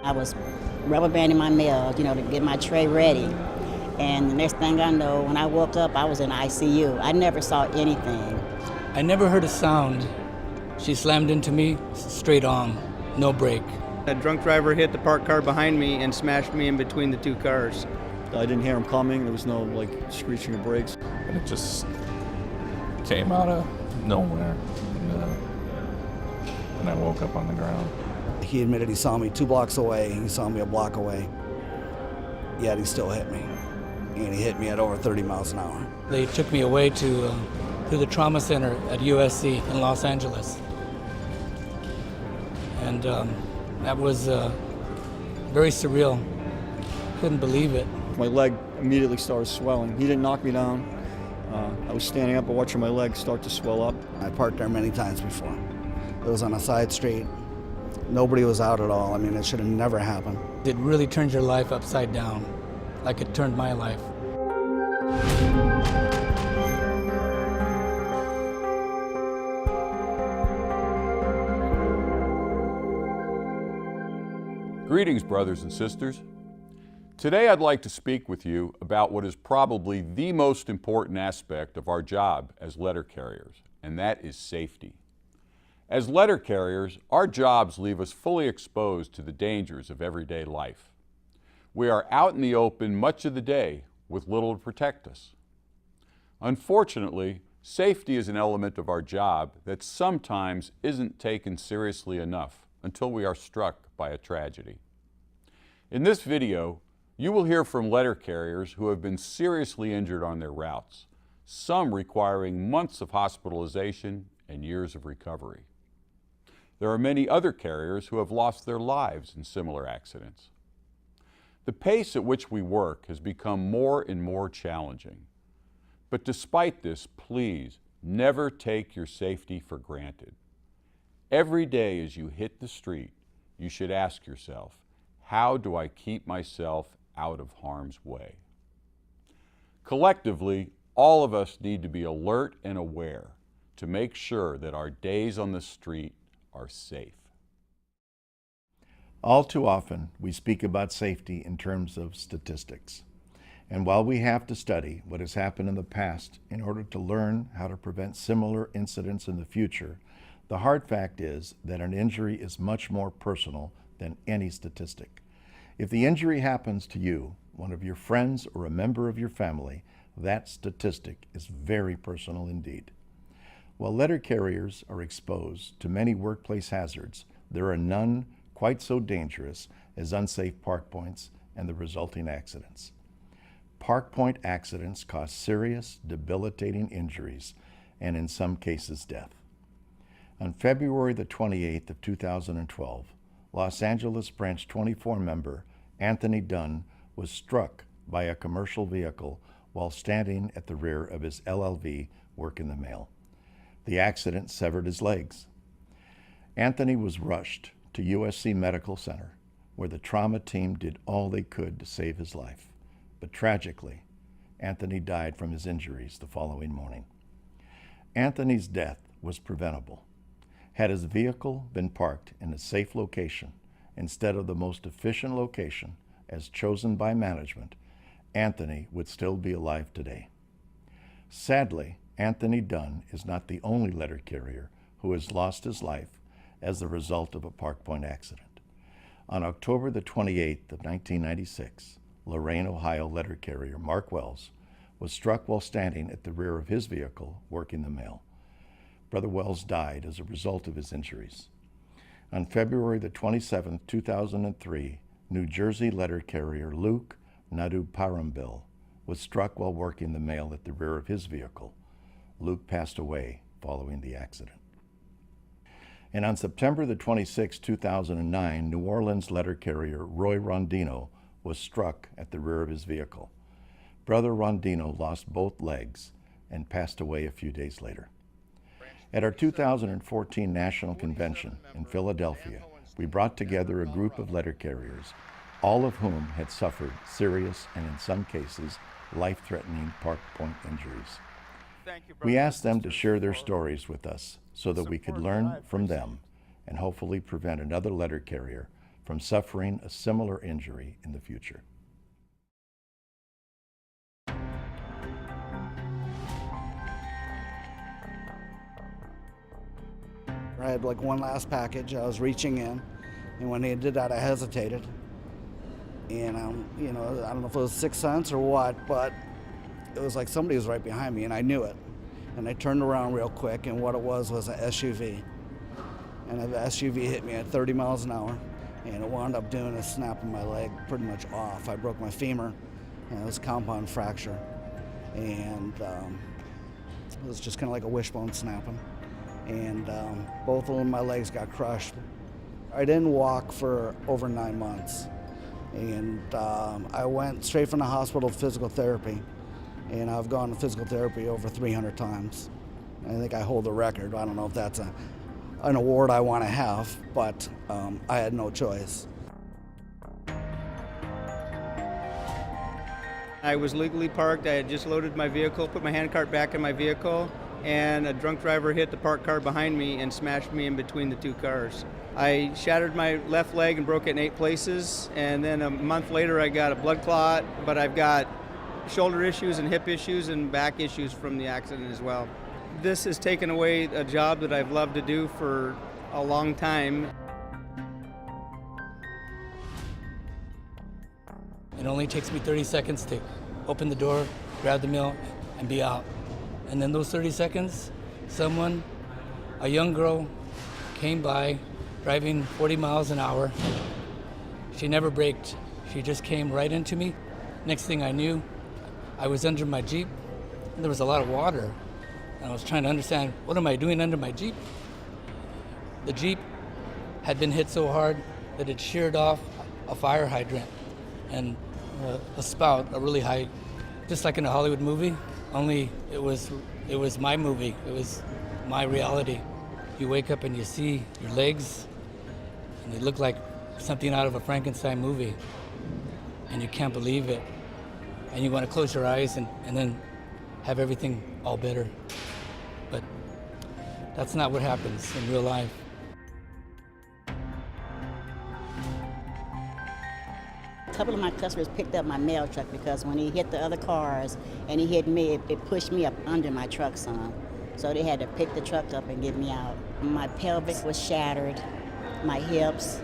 I was rubber banding my mail, to get my tray ready. And the next thing I know, when I woke up, I was in ICU. I never saw anything. I never heard a sound. She slammed into me straight on, no brake. A drunk driver hit the parked car behind me and smashed me in between the two cars. I didn't hear him coming. There was no screeching of brakes. And it just came out of nowhere. And I woke up on the ground. He admitted he saw me 2 blocks away. He saw me a block away. Yet he still hit me. And he hit me at over 30 miles an hour. They took me away to the trauma center at USC in Los Angeles. And that was very surreal. Couldn't believe it. My leg immediately started swelling. He didn't knock me down. I was standing up and watching my leg start to swell up. I parked there many times before. It was on a side street. Nobody was out at all. I mean, it should have never happened. It really turned your life upside down, like it turned my life. Greetings, brothers and sisters. Today I'd like to speak with you about what is probably the most important aspect of our job as letter carriers, and that is safety. As letter carriers, our jobs leave us fully exposed to the dangers of everyday life. We are out in the open much of the day with little to protect us. Unfortunately, safety is an element of our job that sometimes isn't taken seriously enough until we are struck by a tragedy. In this video, you will hear from letter carriers who have been seriously injured on their routes, some requiring months of hospitalization and years of recovery. There are many other carriers who have lost their lives in similar accidents. The pace at which we work has become more and more challenging. But despite this, please never take your safety for granted. Every day as you hit the street, you should ask yourself, how do I keep myself out of harm's way? Collectively, all of us need to be alert and aware to make sure that our days on the street are safe. All too often, we speak about safety in terms of statistics. And while we have to study what has happened in the past in order to learn how to prevent similar incidents in the future, the hard fact is that an injury is much more personal than any statistic. If the injury happens to you, one of your friends, or a member of your family, that statistic is very personal indeed. While letter carriers are exposed to many workplace hazards, there are none quite so dangerous as unsafe park points and the resulting accidents. Park point accidents cause serious, debilitating injuries and in some cases death. On February the 28th of 2012, Los Angeles Branch 24 member Anthony Dunn was struck by a commercial vehicle while standing at the rear of his LLV working the mail. The accident severed his legs. Anthony was rushed to USC Medical Center, where the trauma team did all they could to save his life. But tragically, Anthony died from his injuries the following morning. Anthony's death was preventable. Had his vehicle been parked in a safe location instead of the most efficient location as chosen by management, Anthony would still be alive today. Sadly, Anthony Dunn is not the only letter carrier who has lost his life as the result of a park point accident. On October the 28th of 1996, Lorain, Ohio letter carrier Mark Wells was struck while standing at the rear of his vehicle working the mail. Brother Wells died as a result of his injuries. On February the 27th, 2003, New Jersey letter carrier Luke Nadu Parambil was struck while working the mail at the rear of his vehicle. Luke passed away following the accident. And on September the 26th, 2009, New Orleans letter carrier Roy Rondino was struck at the rear of his vehicle. Brother Rondino lost both legs and passed away a few days later. At our 2014 National Convention in Philadelphia, we brought together a group of letter carriers, all of whom had suffered serious and in some cases life-threatening park point injuries. We asked them to share their stories with us so that we could learn from them and hopefully prevent another letter carrier from suffering a similar injury in the future. I had like one last package. I was reaching in, and when he did that, I hesitated. And you know, I don't know if it was 6 cents or what, but it was like somebody was right behind me, and I knew it. And I turned around real quick, and what it was an SUV. And the SUV hit me at 30 miles an hour, and it wound up doing a snapping my leg pretty much off. I broke my femur, and it was a compound fracture. And it was just kind of like a wishbone snapping. And both of my legs got crushed. I didn't walk for over 9 months. And I went straight from the hospital to physical therapy. And I've gone to physical therapy over 300 times. I think I hold the record. I don't know if that's an award I want to have, but I had no choice. I was legally parked. I had just loaded my vehicle, put my handcart back in my vehicle, and a drunk driver hit the parked car behind me and smashed me in between the two cars. I shattered my left leg and broke it in 8 places, and then a month later I got a blood clot, but I've got shoulder issues and hip issues and back issues from the accident as well. This has taken away a job that I've loved to do for a long time. It only takes me 30 seconds to open the door, grab the meal, and be out. And then those 30 seconds, someone, a young girl, came by driving 40 miles an hour. She never braked. She just came right into me. Next thing I knew, I was under my Jeep, and there was a lot of water. And I was trying to understand, what am I doing under my Jeep? The Jeep had been hit so hard that it sheared off a fire hydrant and a spout, a really high, just like in a Hollywood movie, only it was my movie. It was my reality. You wake up and you see your legs, and they look like something out of a Frankenstein movie, and you can't believe it. And you want to close your eyes and then have everything all better. But that's not what happens in real life. A couple of my customers picked up my mail truck because when he hit the other cars and he hit me, it pushed me up under my truck some. So they had to pick the truck up and get me out. My pelvis was shattered, my hips.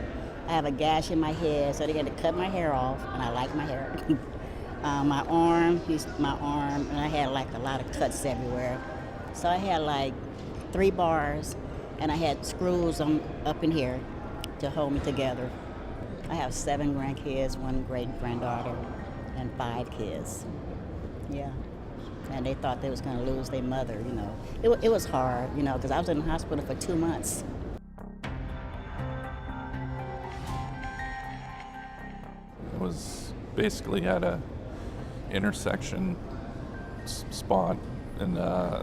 I have a gash in my head, so they had to cut my hair off, and I like my hair. My arm, and I had like a lot of cuts everywhere. So I had like 3 bars, and I had screws up in here to hold me together. I have 7 grandkids, 1 great-granddaughter, and 5 kids. Yeah. And they thought they was going to lose their mother, you know. It was hard, you know, because I was in the hospital for 2 months. It was basically at a intersection spot, and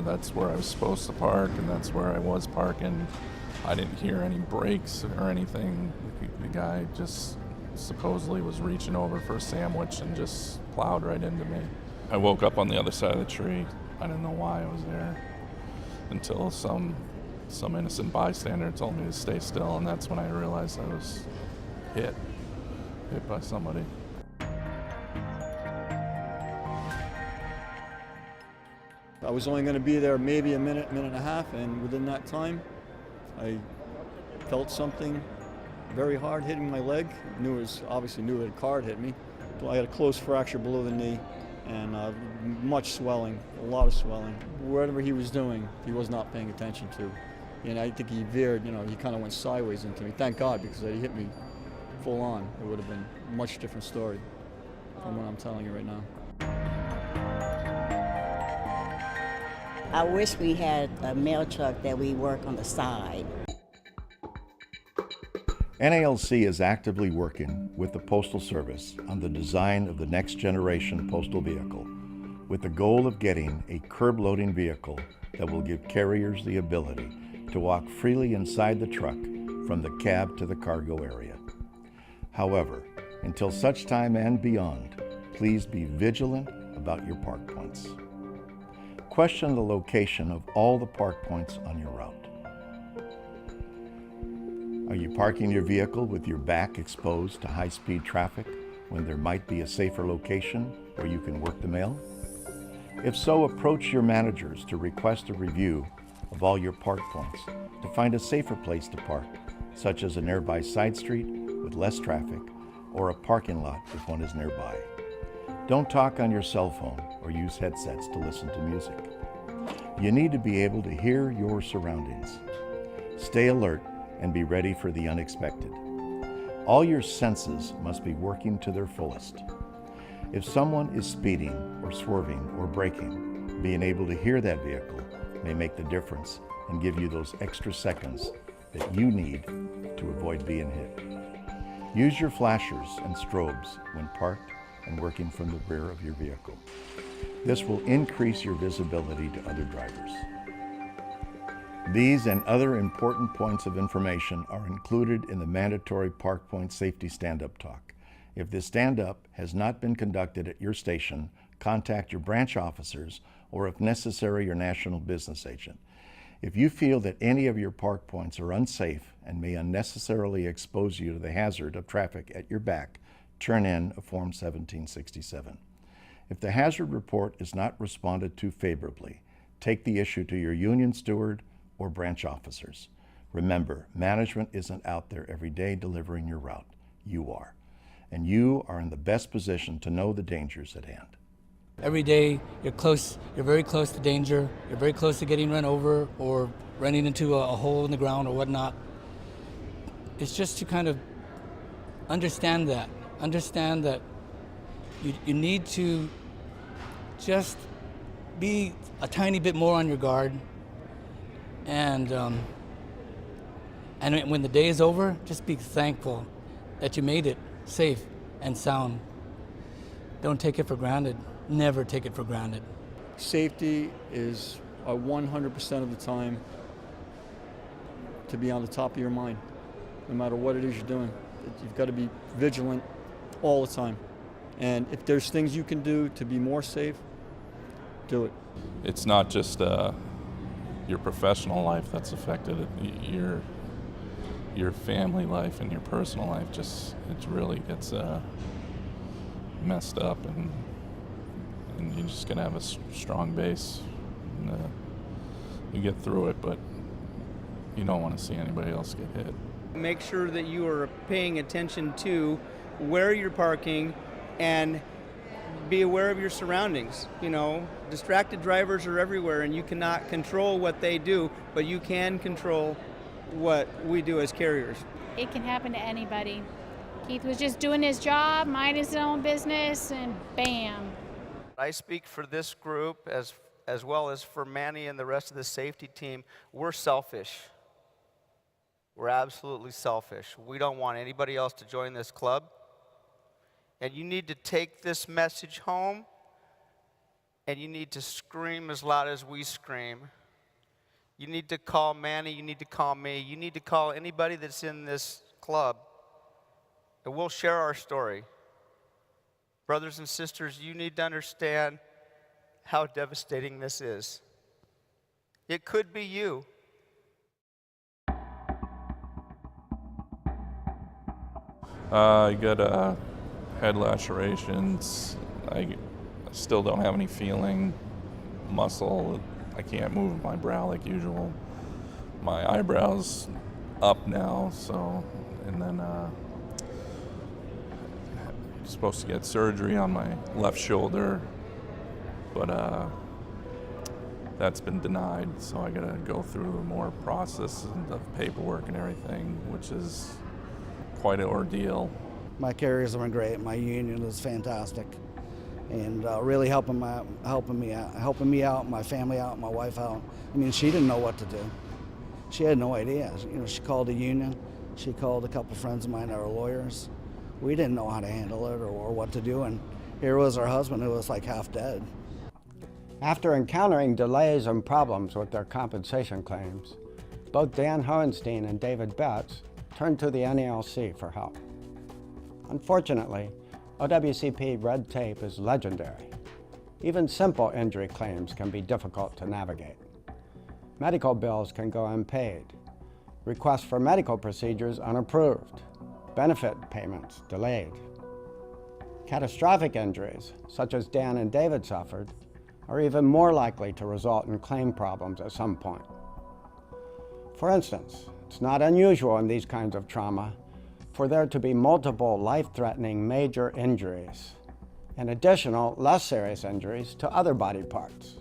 that's where I was supposed to park, and that's where I was parking. I didn't hear any brakes or anything. The guy just supposedly was reaching over for a sandwich and just plowed right into me. I woke up on the other side of the tree. I didn't know why I was there until some innocent bystander told me to stay still, and that's when I realized I was hit by somebody. I was only going to be there maybe a minute, minute and a half, and within that time, I felt something very hard hitting my leg. Obviously knew that a car had hit me. I had a closed fracture below the knee, and much swelling, a lot of swelling. Whatever he was doing, he was not paying attention to. And I think he veered, you know, he kind of went sideways into me. Thank God, because he hit me full on. It would have been a much different story from what I'm telling you right now. I wish we had a mail truck that we work on the side. NALC is actively working with the Postal Service on the design of the next generation postal vehicle, with the goal of getting a curb-loading vehicle that will give carriers the ability to walk freely inside the truck from the cab to the cargo area. However, until such time and beyond, please be vigilant about your park points. Question the location of all the park points on your route. Are you parking your vehicle with your back exposed to high-speed traffic when there might be a safer location where you can work the mail? If so, approach your managers to request a review of all your park points to find a safer place to park, such as a nearby side street with less traffic or a parking lot if one is nearby. Don't talk on your cell phone or use headsets to listen to music. You need to be able to hear your surroundings. Stay alert and be ready for the unexpected. All your senses must be working to their fullest. If someone is speeding or swerving or braking, being able to hear that vehicle may make the difference and give you those extra seconds that you need to avoid being hit. Use your flashers and strobes when parked and working from the rear of your vehicle. This will increase your visibility to other drivers. These and other important points of information are included in the mandatory Park Point Safety Stand-Up Talk. If this stand-up has not been conducted at your station, contact your branch officers or, if necessary, your national business agent. If you feel that any of your park points are unsafe and may unnecessarily expose you to the hazard of traffic at your back, turn in a Form 1767. If the hazard report is not responded to favorably, take the issue to your union steward or branch officers. Remember, management isn't out there every day delivering your route. You are. And you are in the best position to know the dangers at hand. Every day you're very close to danger, you're very close to getting run over or running into a hole in the ground or whatnot. It's just to kind of understand that you need to just be a tiny bit more on your guard, and when the day is over, just be thankful that you made it safe and sound. Don't take it for granted. Never take it for granted. Safety is 100% of the time to be on the top of your mind, no matter what it is you're doing. You've got to be vigilant all the time. And if there's things you can do to be more safe, do it. It's not just your professional life that's affected, your family life and your personal life it really gets messed up, and you're just gonna have a strong base, and you get through it, but you don't want to see anybody else get hit. Make sure that you are paying attention to where you're parking and be aware of your surroundings. You know, distracted drivers are everywhere, and you cannot control what they do, but you can control what we do as carriers. It can happen to anybody. Keith was just doing his job, minding his own business, and bam. I speak for this group as well as for Manny and the rest of the safety team. We're selfish. We're absolutely selfish. We don't want anybody else to join this club. And you need to take this message home, and you need to scream as loud as we scream. You need to call Manny, you need to call me, you need to call anybody that's in this club, and we'll share our story. Brothers and sisters, you need to understand how devastating this is. It could be you. I got head lacerations. I still don't have any feeling, muscle. I can't move my brow like usual. My eyebrows up now, and then supposed to get surgery on my left shoulder, but that's been denied, so I gotta go through more process of paperwork and everything, which is quite an ordeal. My carriers have been great. My union is fantastic, and really helping me out, my family out, my wife out. I mean, she didn't know what to do. She had no idea. You know, she called the union. She called a couple friends of mine that are lawyers. We didn't know how to handle it or what to do, and here was her husband who was like half dead. After encountering delays and problems with their compensation claims, both Dan Hohenstein and David Betts turned to the NALC for help. Unfortunately, OWCP red tape is legendary. Even simple injury claims can be difficult to navigate. Medical bills can go unpaid, requests for medical procedures unapproved, benefit payments delayed. Catastrophic injuries, such as Dan and David suffered, are even more likely to result in claim problems at some point. For instance, it's not unusual in these kinds of trauma for there to be multiple life-threatening major injuries and additional, less serious injuries to other body parts.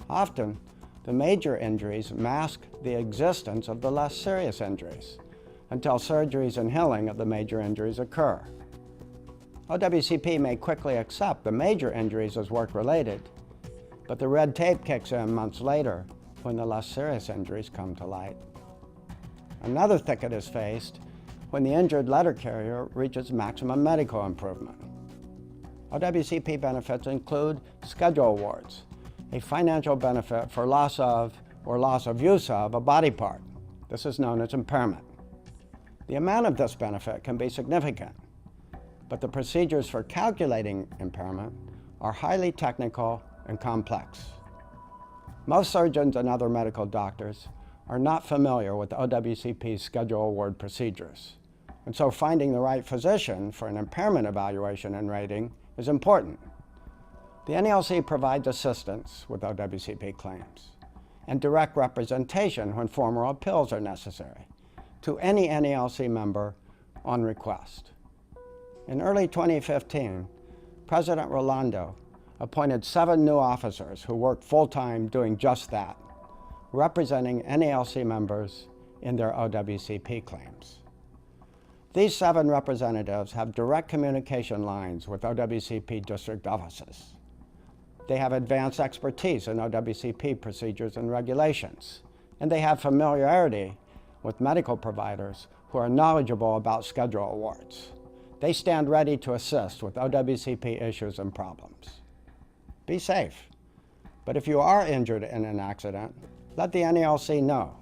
Often, the major injuries mask the existence of the less serious injuries until surgeries and healing of the major injuries occur. OWCP may quickly accept the major injuries as work-related, but the red tape kicks in months later when the less serious injuries come to light. Another thicket is faced when the injured letter carrier reaches maximum medical improvement. OWCP benefits include schedule awards, a financial benefit for loss of or loss of use of a body part. This is known as impairment. The amount of this benefit can be significant, but the procedures for calculating impairment are highly technical and complex. Most surgeons and other medical doctors are not familiar with OWCP's schedule award procedures, and so finding the right physician for an impairment evaluation and rating is important. The NALC provides assistance with OWCP claims and direct representation when formal appeals are necessary to any NALC member on request. In early 2015, President Rolando appointed 7 new officers who worked full-time doing just that, representing NALC members in their OWCP claims. These 7 representatives have direct communication lines with OWCP district offices. They have advanced expertise in OWCP procedures and regulations, and they have familiarity with medical providers who are knowledgeable about schedule awards. They stand ready to assist with OWCP issues and problems. Be safe, but if you are injured in an accident, let the NALC know,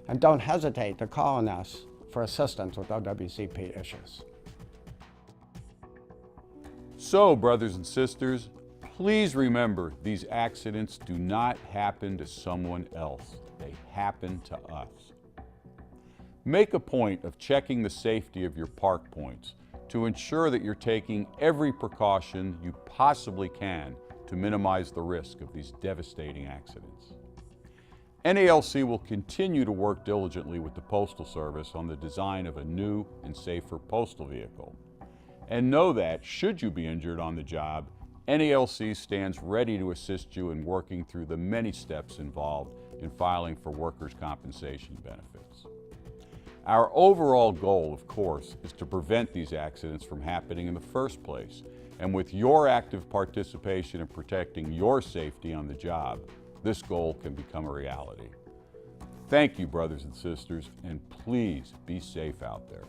and don't hesitate to call on us for assistance with OWCP issues. So, brothers and sisters, please remember these accidents do not happen to someone else. They happen to us. Make a point of checking the safety of your park points to ensure that you're taking every precaution you possibly can to minimize the risk of these devastating accidents. NALC will continue to work diligently with the Postal Service on the design of a new and safer postal vehicle. And know that, should you be injured on the job, NALC stands ready to assist you in working through the many steps involved in filing for workers' compensation benefits. Our overall goal, of course, is to prevent these accidents from happening in the first place. And with your active participation in protecting your safety on the job, this goal can become a reality. Thank you, brothers and sisters, and please be safe out there.